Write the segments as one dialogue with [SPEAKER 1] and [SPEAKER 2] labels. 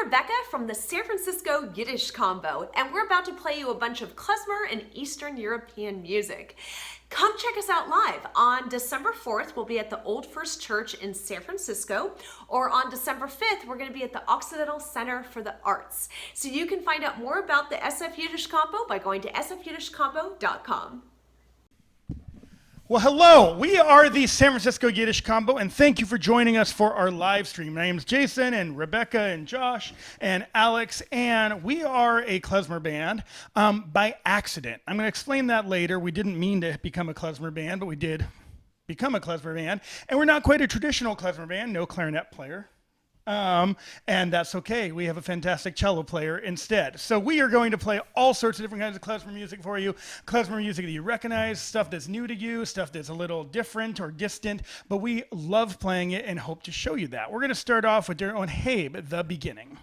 [SPEAKER 1] Rebecca from the San Francisco Yiddish Combo, and we're about to play you a bunch of klezmer and Eastern European music. Come check us out live. On December 4th, we'll be at the Old First Church in San Francisco, or on December 5th, we're going to be at the Occidental Center for the Arts. So you can find out more about the SF Yiddish Combo by going to sfyiddishcombo.com.
[SPEAKER 2] Well, hello. We are the San Francisco Yiddish Combo, and thank you for joining us for our live stream. My name is Jason, and Rebecca, and Josh, and Alex, and we are a klezmer band by accident. I'm going to explain that later. We didn't mean to become a klezmer band, but we did become a klezmer band, and we're not quite a traditional klezmer band, no clarinet player. And that's okay. We have a fantastic cello player instead. So we are going to play all sorts of different kinds of klezmer music for you. Klezmer music that you recognize, stuff that's new to you, stuff that's a little different or distant, but we love playing it and hope to show you that. We're going to start off with Der und Habe, The Beginning.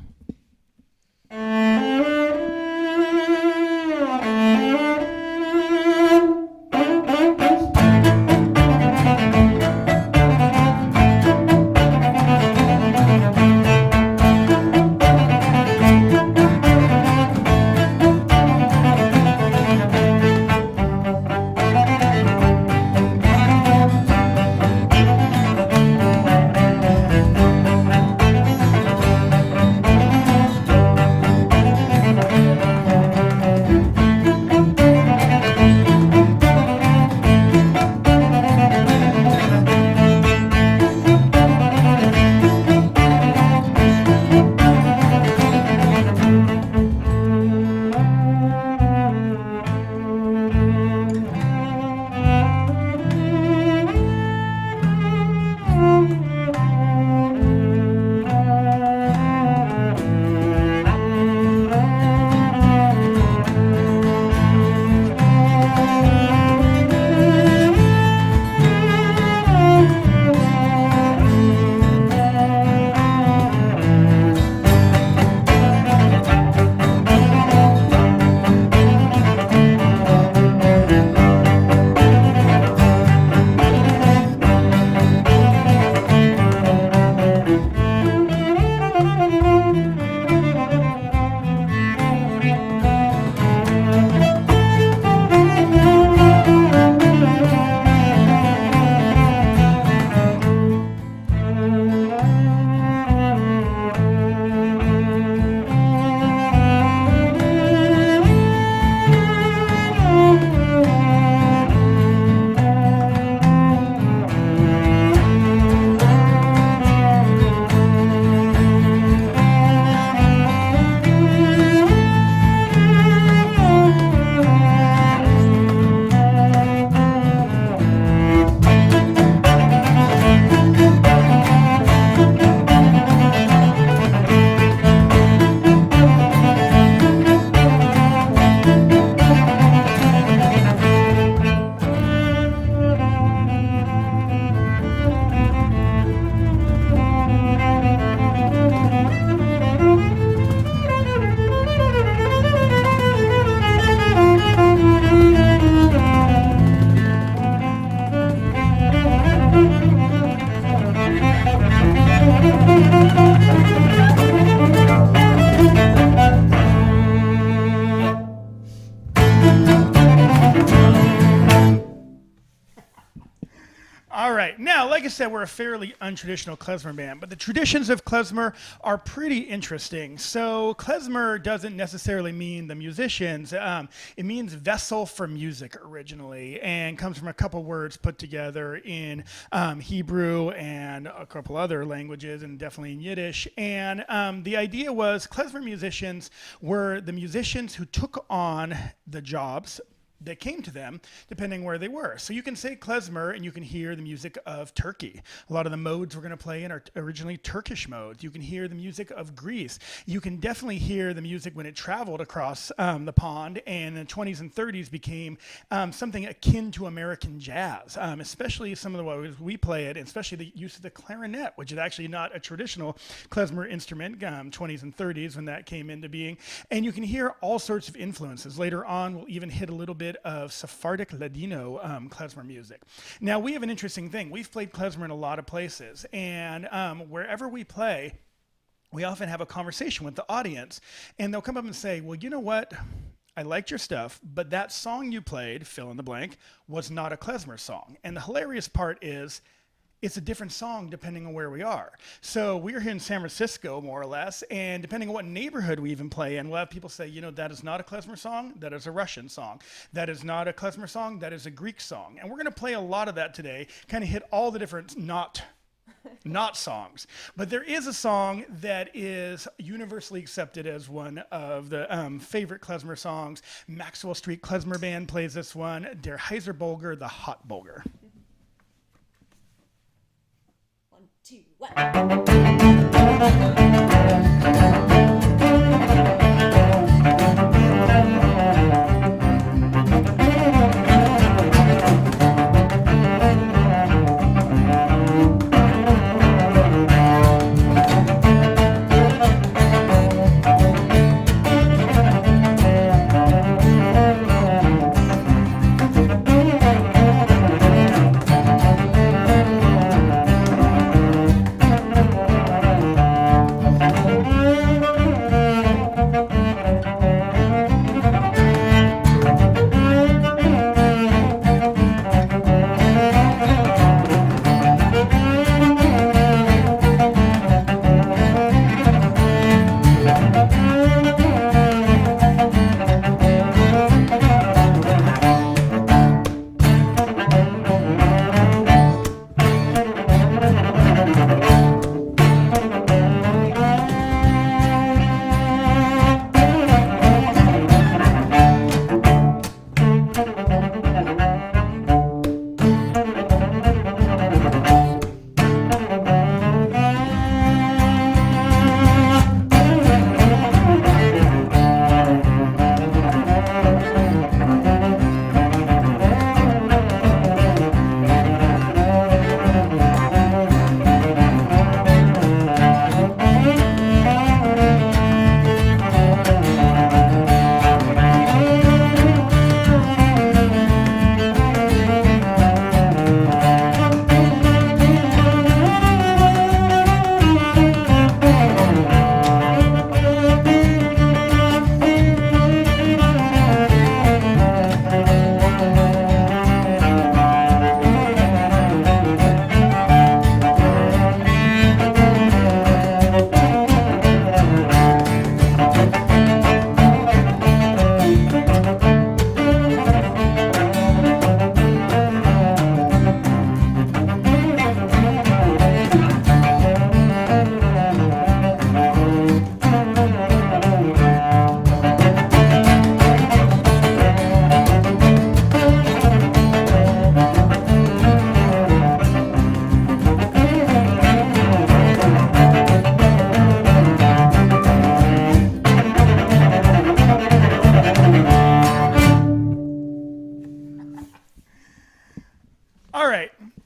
[SPEAKER 2] Like I said, we're a fairly untraditional klezmer band, but the traditions of klezmer are pretty interesting. So klezmer doesn't necessarily mean the musicians. It means vessel for music originally, and comes from a couple words put together in Hebrew and a couple other languages, and definitely in Yiddish. And the idea was klezmer musicians were the musicians who took on the jobs that came to them depending where they were. So you can say klezmer and you can hear the music of Turkey. A lot of the modes we're going to play in are originally Turkish modes. You can hear the music of Greece. You can definitely hear the music when it traveled across the pond, and in the 20s and 30s became something akin to American jazz, especially some of the ways we play it, and especially the use of the clarinet, which is actually not a traditional klezmer instrument, 20s and 30s when that came into being. And you can hear all sorts of influences. Later on, we'll even hit a little bit of Sephardic Ladino klezmer music. Now, we have an interesting thing. We've played klezmer in a lot of places, and wherever we play, we often have a conversation with the audience, and they'll come up and say, well, you know what? I liked your stuff, but that song you played, fill in the blank, was not a klezmer song. And the hilarious part is, it's a different song depending on where we are. So we're here in San Francisco, more or less, and depending on what neighborhood we even play in, we'll have people say, you know, that is not a klezmer song, that is a Russian song. That is not a klezmer song, that is a Greek song. And we're gonna play a lot of that today, kind of hit all the different not songs. But there is a song that is universally accepted as one of the favorite klezmer songs. Maxwell Street Klezmer Band plays this one. Der Heiserbolger, the Hot Bolger.
[SPEAKER 1] 1, 2, 1.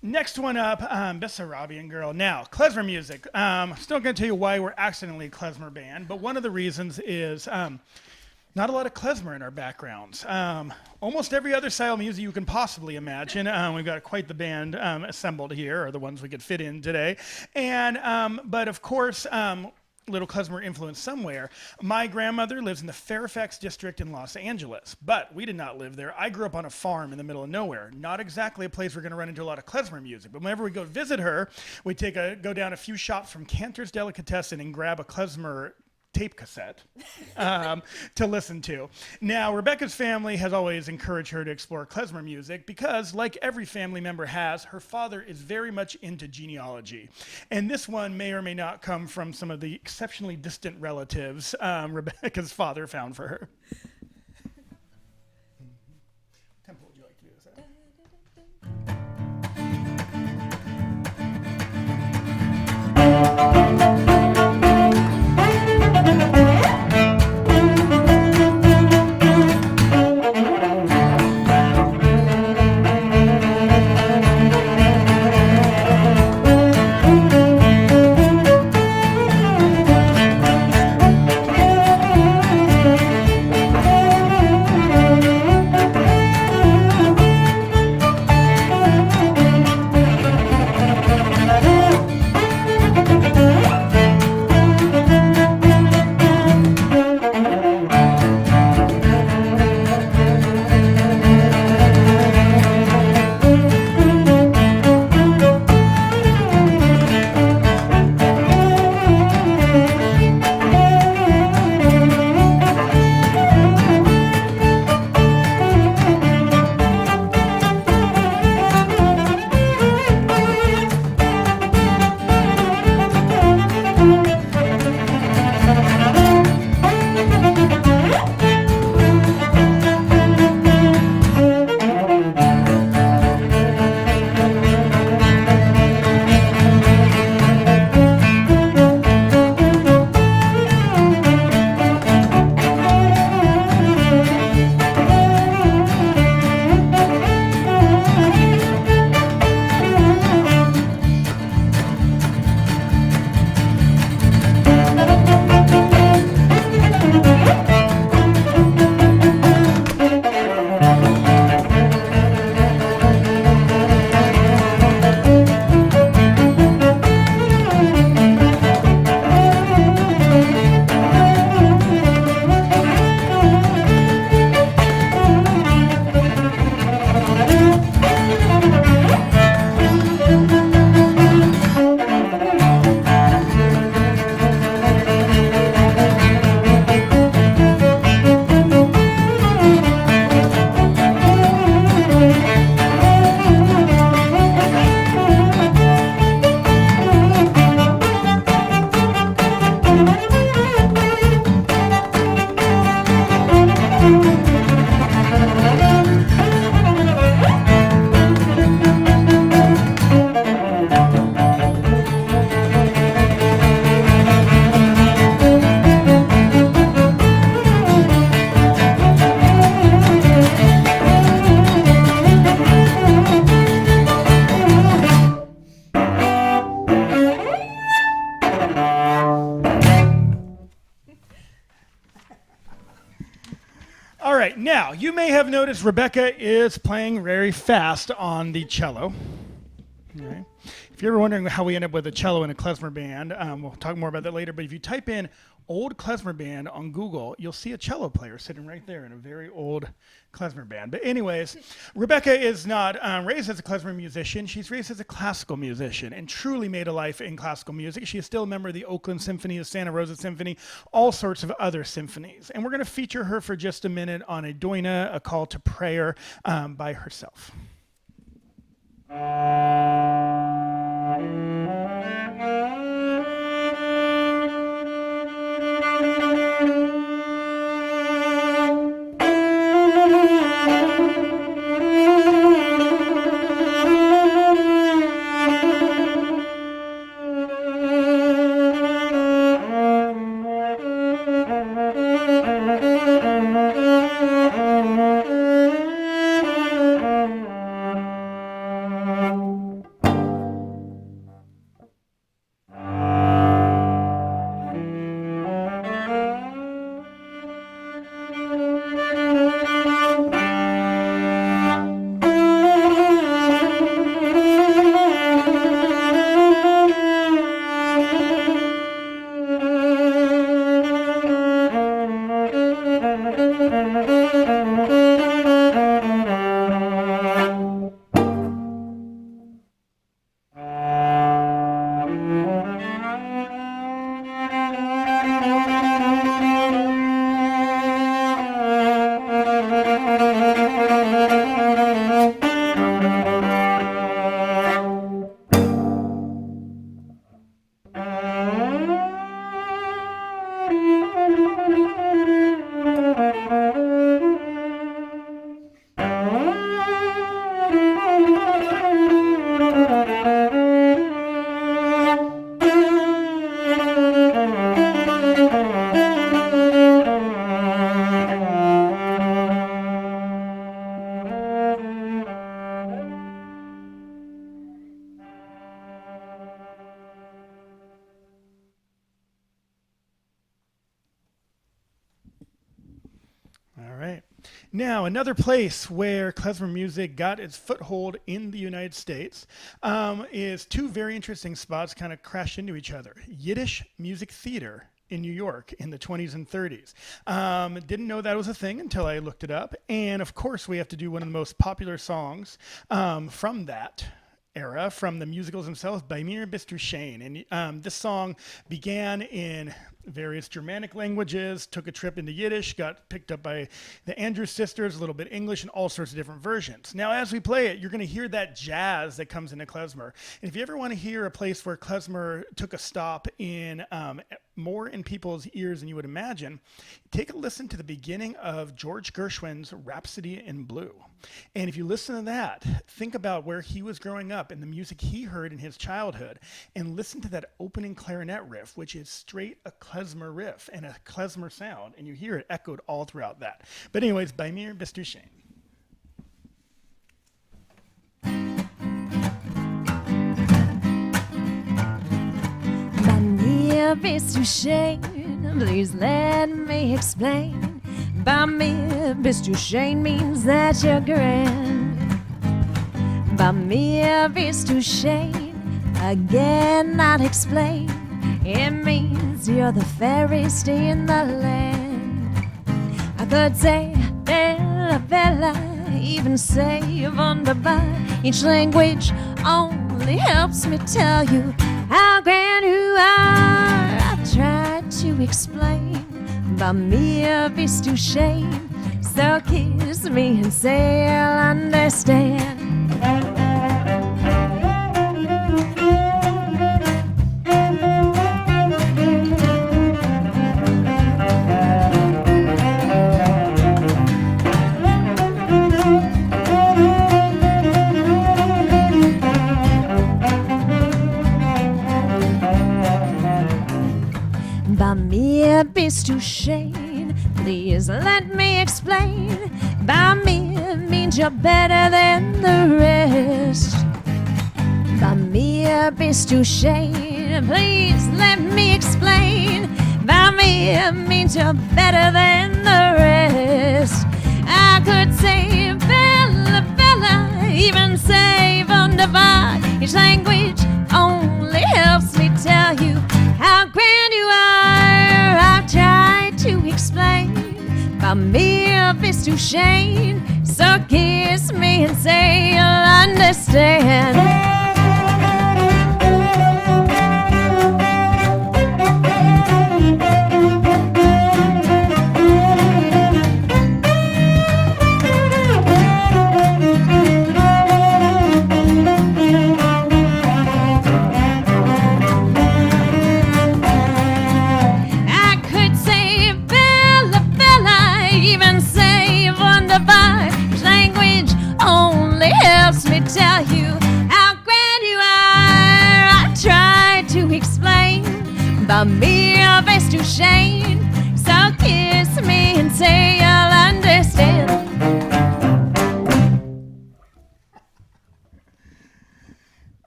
[SPEAKER 2] Next one up, Bessarabian Girl. Now, klezmer music. Still going to tell you why we're accidentally a klezmer band, but one of the reasons is not a lot of klezmer in our backgrounds. Almost every other style of music you can possibly imagine. We've got quite the band assembled here, or the ones we could fit in today. And but of course, little klezmer influence somewhere. My grandmother lives in the Fairfax district in Los Angeles, but we did not live there. I grew up on a farm in the middle of nowhere. Not exactly a place we're going to run into a lot of klezmer music, but whenever we go visit her, we go down a few shops from Cantor's Delicatessen and grab a klezmer tape cassette to listen to. Now, Rebecca's family has always encouraged her to explore klezmer music because, like every family member has, her father is very much into genealogy. And this one may or may not come from some of the exceptionally distant relatives Rebecca's father found for her. Temple, would you like to do this? right, now you may have noticed Rebecca is playing very fast on the cello. Okay. If you're ever wondering how we end up with a cello in a klezmer band, we'll talk more about that later, but if you type in old klezmer band on Google, you'll see a cello player sitting right there in a very old klezmer band. But anyways, Rebecca is not raised as a klezmer musician. She's raised as a classical musician and truly made a life in classical music. She is still a member of the Oakland Symphony, the Santa Rosa Symphony, all sorts of other symphonies. And we're going to feature her for just a minute on a doina, a call to prayer, by herself. Now, another place where klezmer music got its foothold in the United States is two very interesting spots kind of crashed into each other. Yiddish music theater in New York in the 20s and 30s. Didn't know that was a thing until I looked it up. And of course, we have to do one of the most popular songs from that era, from the musicals themselves, by Mir Bist Du Schön. And this song began in various Germanic languages, took a trip into Yiddish, got picked up by the Andrews sisters, a little bit English, and all sorts of different versions. Now, as we play it, you're going to hear that jazz that comes into klezmer. And if you ever want to hear a place where klezmer took a stop in more in people's ears than you would imagine, take a listen to the beginning of George Gershwin's Rhapsody in Blue. And if you listen to that, think about where he was growing up and the music he heard in his childhood, and listen to that opening clarinet riff, which is straight a klezmer riff and a klezmer sound, and you hear it echoed all throughout that. But anyways, by Mir Bist Du Schön.
[SPEAKER 3] Bei mir bist du schön, please let me explain. Bei mir bist du schön means that you're grand. Bei mir bist du schön, again not explain. It means you're the fairest in the land. I could say Bella, Bella, even say wunderbar. Each language only helps me tell you how grand you are. I tried to explain, bei mir bist du schön. So kiss me and say I'll understand. Bei mir bist du schön, please let me explain. Bei mir means you're better than the rest. Bei mir bist du schön, please let me explain. Bei mir means you're better than the rest. I could say Bella, Bella, even say wunderbar. Each language only helps me tell you how grand you are. I've tried to explain, but mir bist du schön. So kiss me and say you'll understand. Tell you how grand you are. I tried to explain, but mir bist du schön. So kiss me and say you'll understand.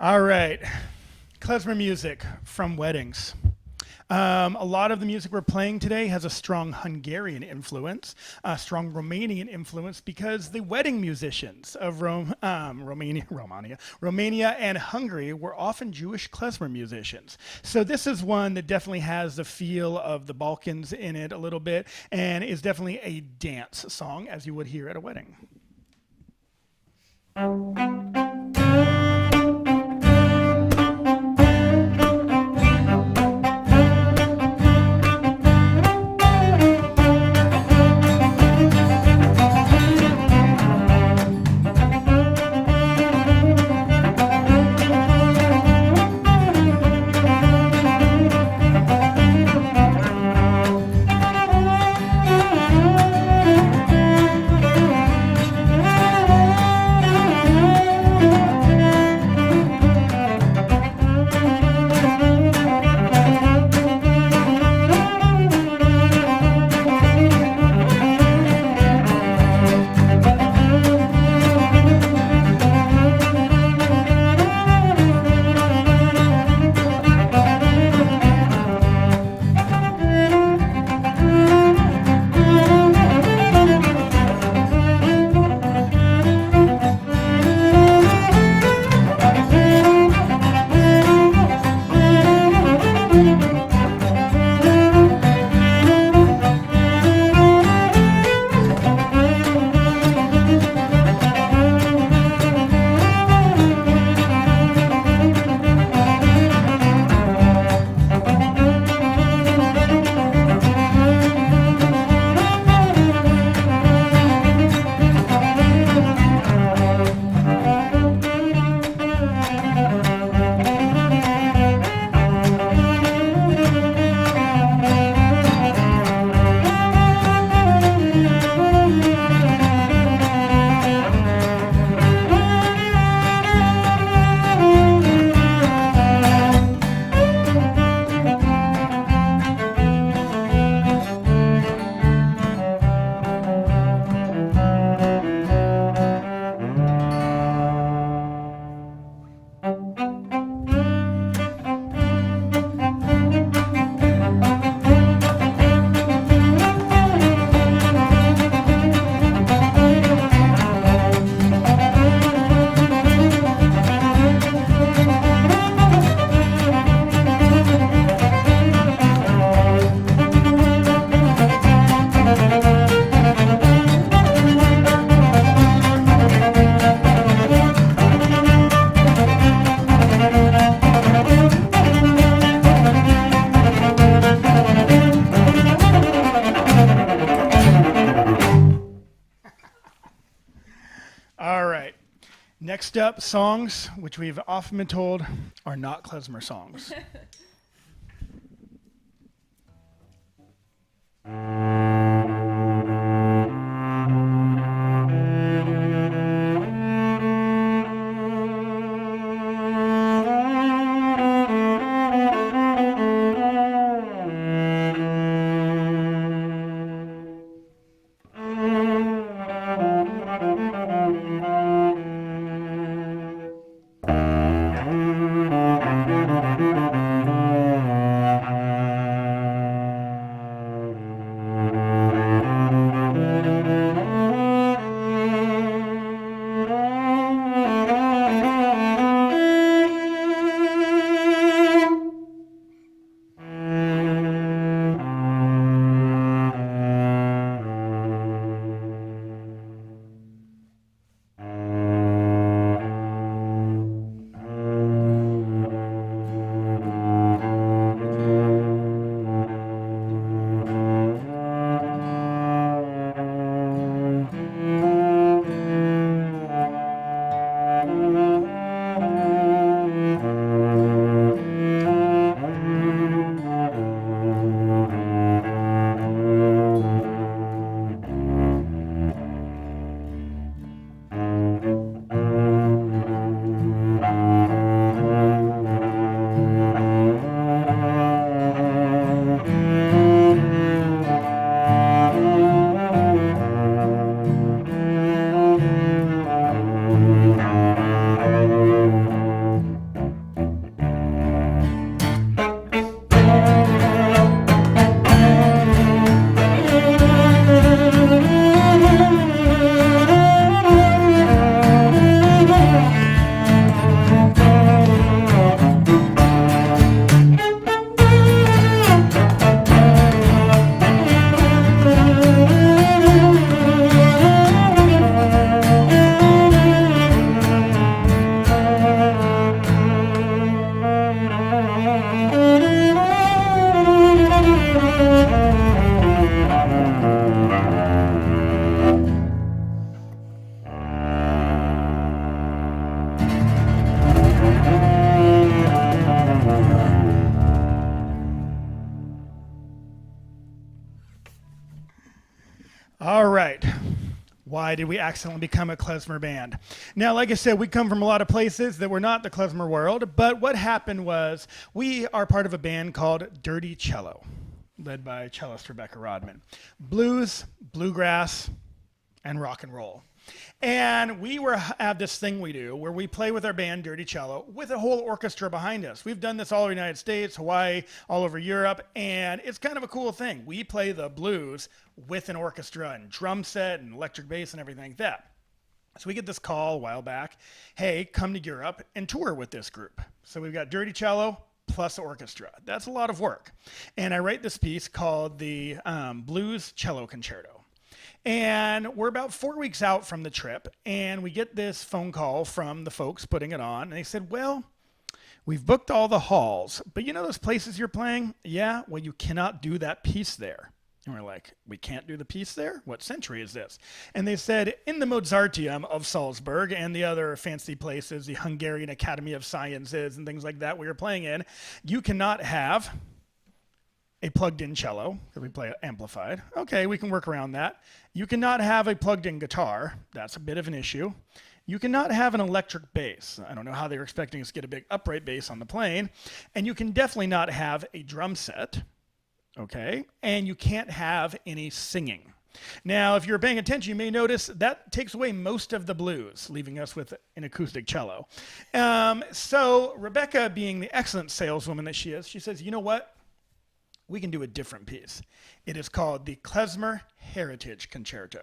[SPEAKER 2] All right, klezmer music from weddings. A lot of the music we're playing today has a strong Hungarian influence, a strong Romanian influence, because the wedding musicians of Romania and Hungary were often Jewish klezmer musicians. So this is one that definitely has the feel of the Balkans in it a little bit, and is definitely a dance song, as you would hear at a wedding. Next up, songs which we've often been told are not klezmer songs. All right. Why did we accidentally become a klezmer band? Now, like I said, we come from a lot of places that were not the klezmer world, but what happened was we are part of a band called Dirty Cello, led by cellist Rebecca Rodman. Blues, bluegrass, and rock and roll. And we have this thing we do where we play with our band Dirty Cello with a whole orchestra behind us. We've done this all over the United States, Hawaii, all over Europe, and it's kind of a cool thing. We play the blues with an orchestra and drum set and electric bass and everything like that. So we get this call a while back, hey, come to Europe and tour with this group. So we've got Dirty Cello plus orchestra. That's a lot of work. And I write this piece called the Blues Cello Concerto. And we're about 4 weeks out from the trip, and we get this phone call from the folks putting it on, and they said, well, we've booked all the halls, but you know those places you're playing? Yeah, well, you cannot do that piece there. And we're like, we can't do the piece there? What century is this? And they said, in the Mozarteum of Salzburg and the other fancy places, the Hungarian Academy of Sciences and things like that we were playing in, you cannot have a plugged-in cello, because we play amplified. Okay, we can work around that. You cannot have a plugged-in guitar. That's a bit of an issue. You cannot have an electric bass. I don't know how they were expecting us to get a big upright bass on the plane. And you can definitely not have a drum set. Okay? And you can't have any singing. Now, if you're paying attention, you may notice that takes away most of the blues, leaving us with an acoustic cello. So Rebecca, being the excellent saleswoman that she is, she says, you know what? We can do a different piece. It is called the Klezmer Heritage Concerto.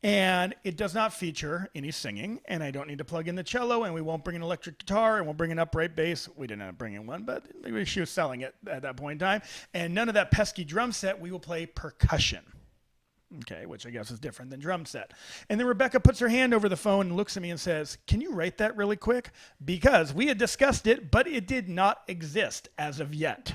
[SPEAKER 2] And it does not feature any singing, and I don't need to plug in the cello, and we won't bring an electric guitar, and we'll bring an upright bass. We didn't end up bringing one, but maybe she was selling it at that point in time. And none of that pesky drum set. We will play percussion. Okay, which I guess is different than drum set. And then Rebecca puts her hand over the phone and looks at me and says, can you write that really quick? Because we had discussed it, but it did not exist as of yet.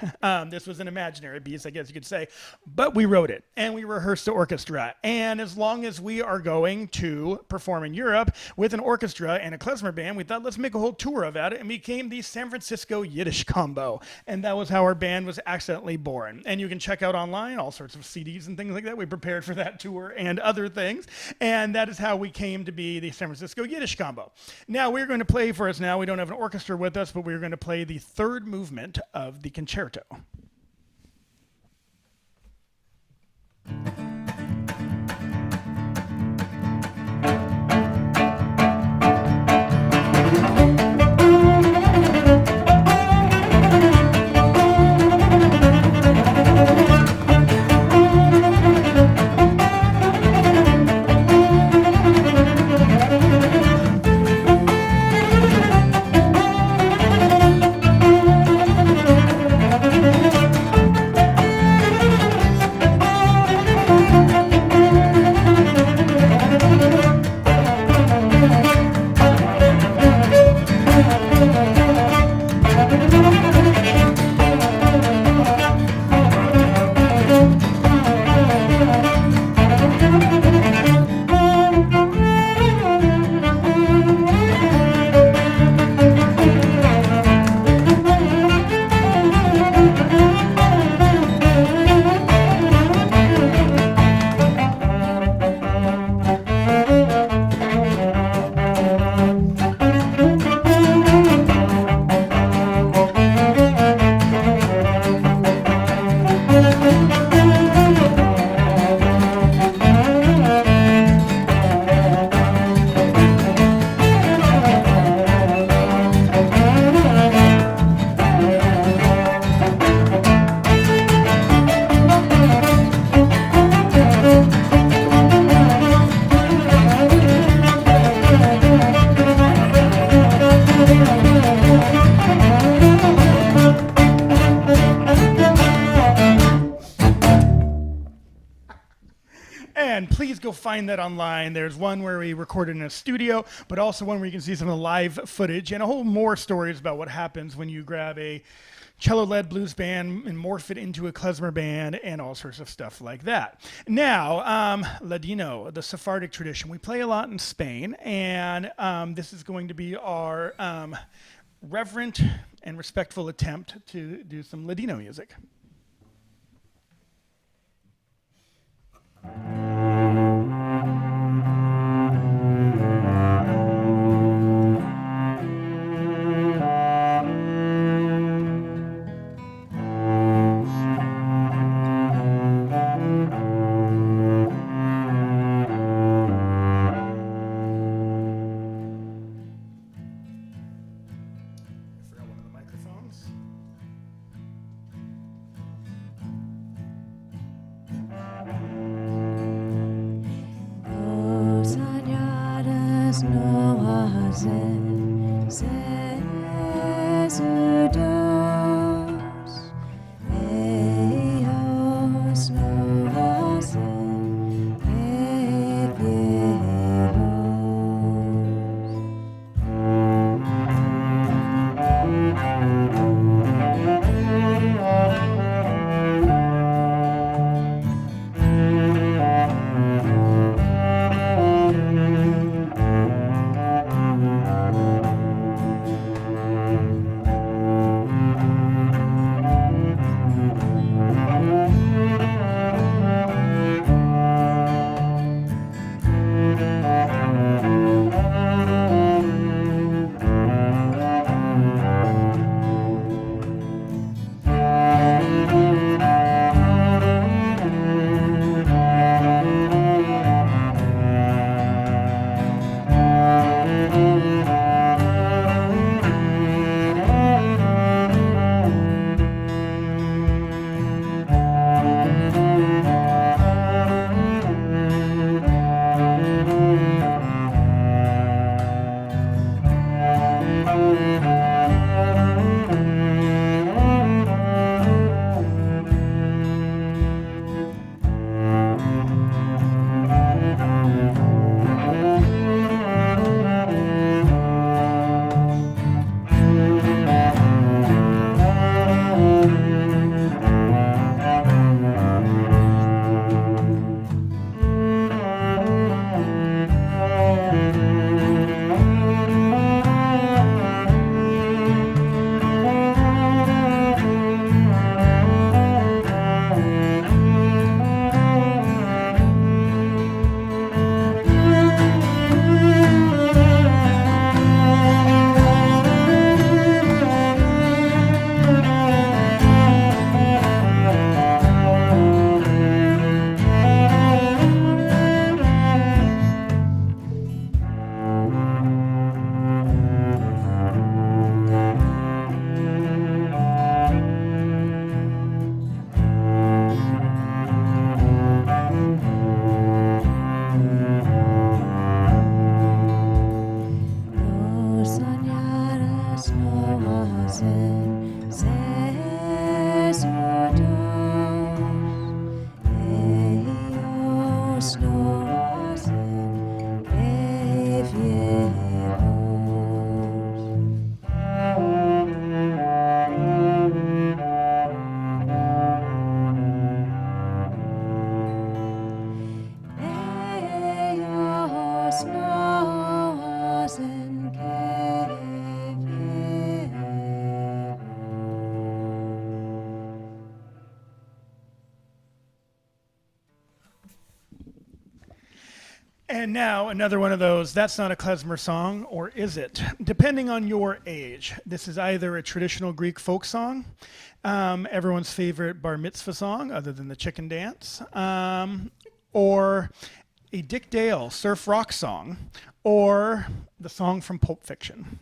[SPEAKER 2] This was an imaginary piece, I guess you could say. But we wrote it, and we rehearsed the orchestra. And as long as we are going to perform in Europe with an orchestra and a klezmer band, we thought, let's make a whole tour of it, and became the San Francisco Yiddish combo. And that was how our band was accidentally born. And you can check out online all sorts of CDs and things like that. We prepared for that tour and other things, and that is how we came to be the San Francisco Yiddish combo. Now we're going to play for us now. We don't have an orchestra with us, but we're going to play the third movement of the concerto. And please go find that online. There's one where we recorded in a studio, but also one where you can see some of the live footage and a whole more stories about what happens when you grab a cello-led blues band and morph it into a klezmer band and all sorts of stuff like that. Now, Ladino, the Sephardic tradition. We play a lot in Spain, and this is going to be our reverent and respectful attempt to do some Ladino music. And now another one of those, that's not a klezmer song, or is it? Depending on your age. This is either a traditional Greek folk song, everyone's favorite bar mitzvah song, other than the chicken dance, or a Dick Dale surf rock song, or the song from Pulp Fiction.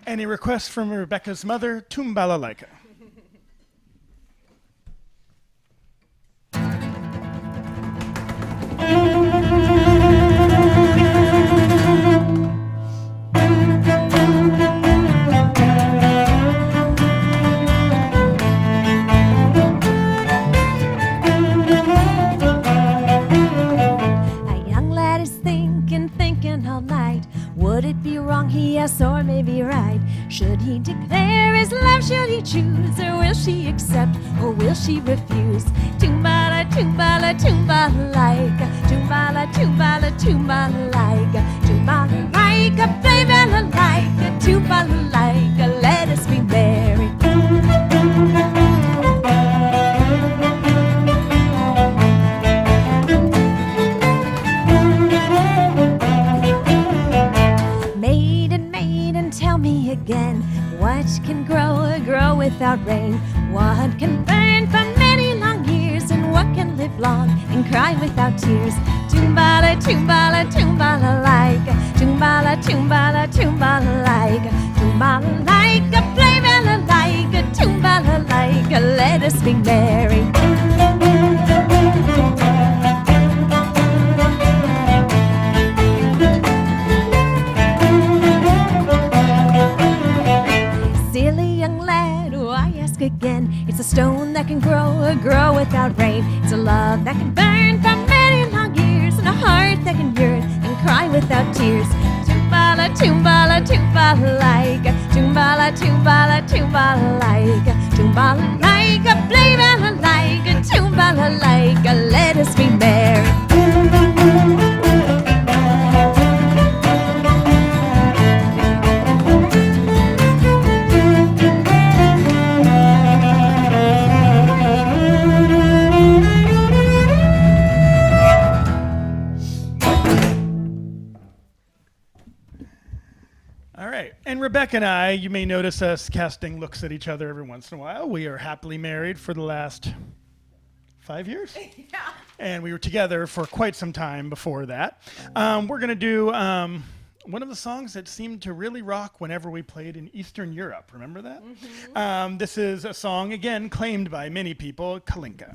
[SPEAKER 2] Any requests from Rebecca's mother, Tumbalalaika?
[SPEAKER 3] A young lad is thinking all night. Would it be wrong, he asks, or maybe right? Should he declare his love, should he choose? Or will she accept, or will she refuse? Tumbala, tumbala, tumbala like, tumbala, tumbala, tumbala like, tumbala like, a play bella like, tumbala like, let us be married. Tell me again, what can grow without rain? What can burn for many long years? And what can live long and cry without tears? Tumbala, tumbala, tumbala like, tumbala, tumbala, tumbala like, tumbala like, a play bella like, a tumbala like, let us be married. Again, it's a stone that can grow without rain. It's a love that can burn for many long years, and a heart that can yearn and cry without tears. Tumbala, tumbala, tumbala like, tumbala, tumbala, tumbala like, tumbala like, a play bella like, a tumbala like, let us be married.
[SPEAKER 2] Rebecca and I, you may notice us casting looks at each other every once in a while. We are happily married for the last 5 years.
[SPEAKER 1] Yeah.
[SPEAKER 2] And we were together for quite some time before that. We're going to do one of the songs that seemed to really rock whenever we played in Eastern Europe. Remember that? Mm-hmm. This is a song, again, claimed by many people, Kalinka.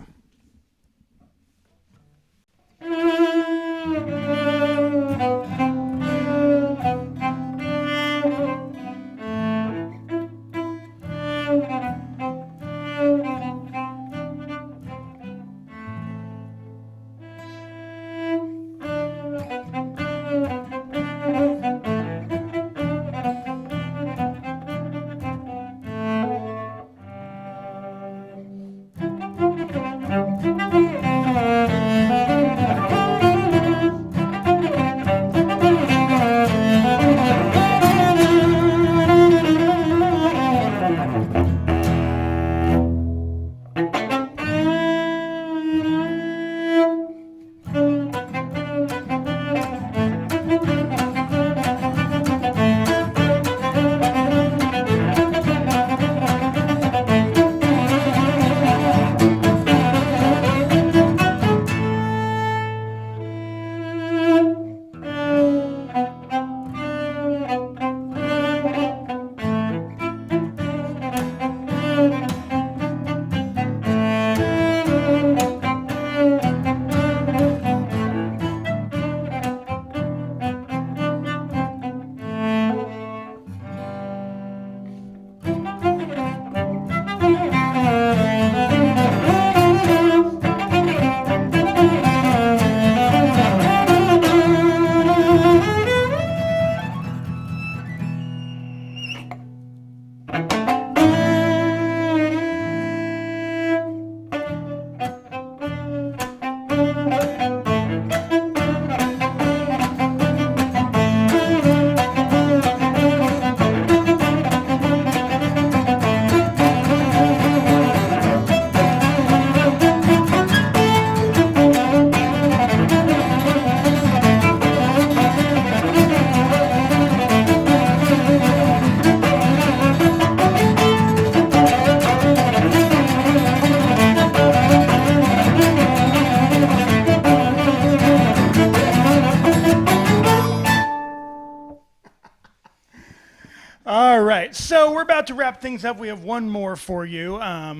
[SPEAKER 2] All right, so we're about to wrap things up. We have one more for you. I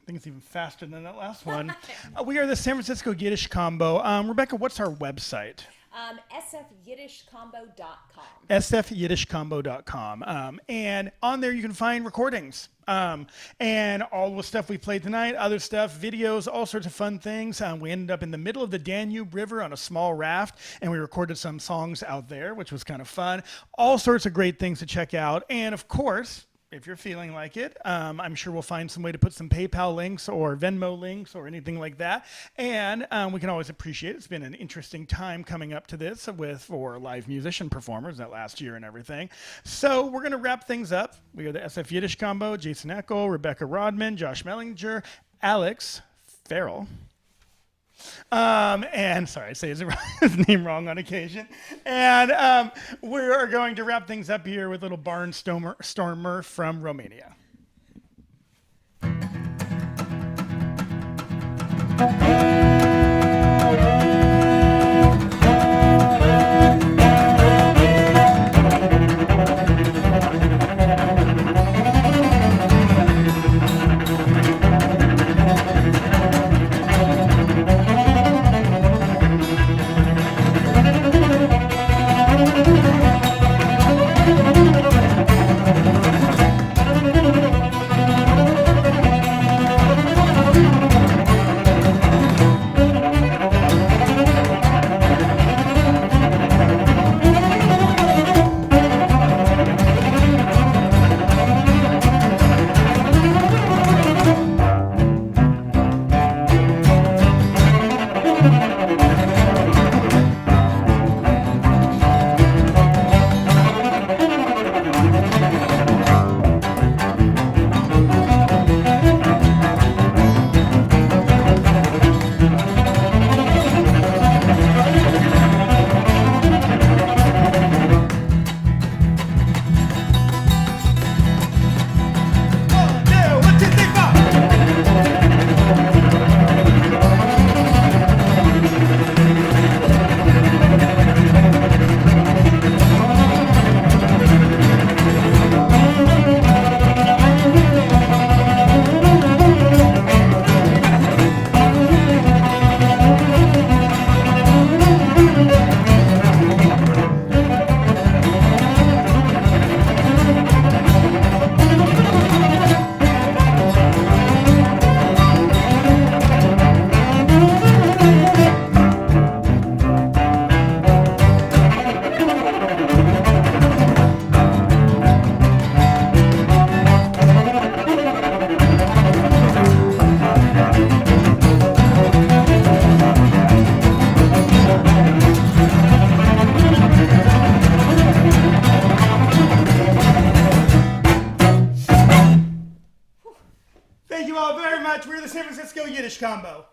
[SPEAKER 2] think it's even faster than that last one. We are the San Francisco Yiddish Combo. Rebecca, what's our website?
[SPEAKER 1] SFFFFF.com.
[SPEAKER 2] SFFFFF.com. And on there you can find recordings and all the stuff we played tonight, other stuff, videos, all sorts of fun things. We ended up in the middle of the Danube River on a small raft, and we recorded some songs out there, which was kind of fun. All sorts of great things to check out. And of course, if you're feeling like it, I'm sure we'll find some way to put some PayPal links or Venmo links or anything like that. And we can always appreciate it. It's been an interesting time coming up to this for live musician performers that last year and everything. So we're going to wrap things up. We are the SF Yiddish Combo, Jason Eckel, Rebecca Rodman, Josh Mellinger, Alex Farrell. And sorry, I say his name wrong on occasion. And we are going to wrap things up here with little Barnstormer from Romania. Thank you all very much. We're the San Francisco Yiddish Combo.